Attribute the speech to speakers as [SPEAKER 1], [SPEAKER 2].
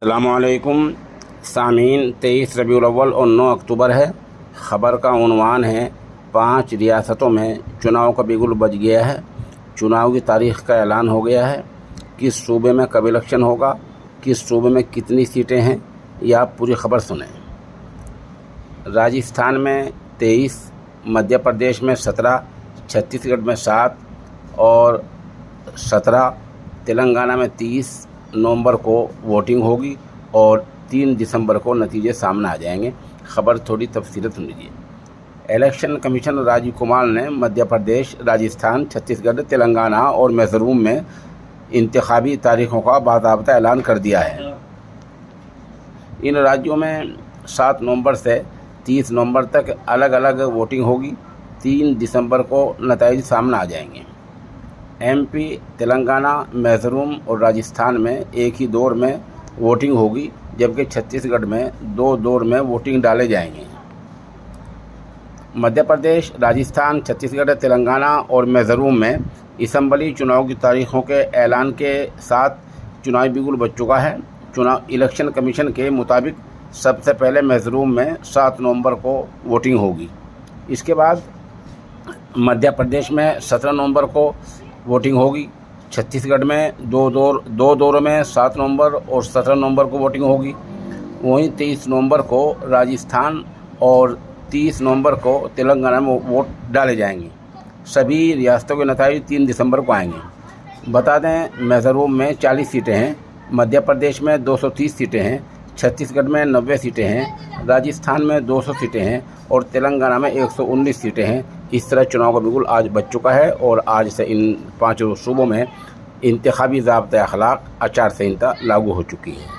[SPEAKER 1] अस्सलामुअलैकुम सामीन। 23 रबीउल अव्वल और 9 अक्टूबर है। ख़बर का उन्वान है 5 रियासतों में चुनाव का बिगुल बज गया है। चुनाव की तारीख़ का ऐलान हो गया है। किस सूबे में कब इलेक्शन होगा, किस सूबे में कितनी सीटें हैं, ये आप पूरी ख़बर सुनें। राजस्थान में 23, मध्य प्रदेश में 17, छत्तीसगढ़ में 7 और 17, तेलंगाना में 30 नवंबर को वोटिंग होगी और 3 दिसंबर को नतीजे सामने आ जाएंगे। ख़बर थोड़ी तफसील सुन लीजिए। इलेक्शन कमीशन राजीव कुमार ने मध्य प्रदेश, राजस्थान, छत्तीसगढ़, तेलंगाना और मिज़ोरम में इंतखाबी तारीख़ों का बाकायदा ऐलान कर दिया है। इन राज्यों में 7 नवंबर से 30 नवंबर तक अलग अलग वोटिंग होगी। 3 दिसंबर को नतीजे सामने आ जाएंगे। MP, तेलंगाना, मिज़ोरम और राजस्थान में एक ही दौर में वोटिंग होगी, जबकि छत्तीसगढ़ में 2 दौर में वोटिंग डाले जाएंगे। मध्य प्रदेश, राजस्थान, छत्तीसगढ़, तेलंगाना और मिज़ोरम में असम्बली चुनाव की तारीखों के ऐलान के साथ चुनावी बिगुल बज चुका है। इलेक्शन कमीशन के मुताबिक सबसे पहले मिज़ोरम में 7 नवंबर को वोटिंग होगी। इसके बाद मध्य प्रदेश में 17 नवंबर को वोटिंग होगी। छत्तीसगढ़ में दो दौरों में 7 नवंबर और 17 नवंबर को वोटिंग होगी। वहीं 23 नवंबर को राजस्थान और 30 नवंबर को तेलंगाना में वोट डाले जाएंगे। सभी रियासतों के नतीजे 3 दिसंबर को आएंगे। बता दें, मिज़ोरम में 40 सीटें हैं, मध्य प्रदेश में 230 सीटें हैं, छत्तीसगढ़ में 90 सीटें हैं, राजस्थान में 200 सीटें हैं और तेलंगाना में 119 सीटें हैं। इस तरह चुनाव का बिगुल आज बज चुका है और आज से इन 5 सूबों में इंतखाबी ज़ाब्ता अखलाक आचार संहिता लागू हो चुकी है।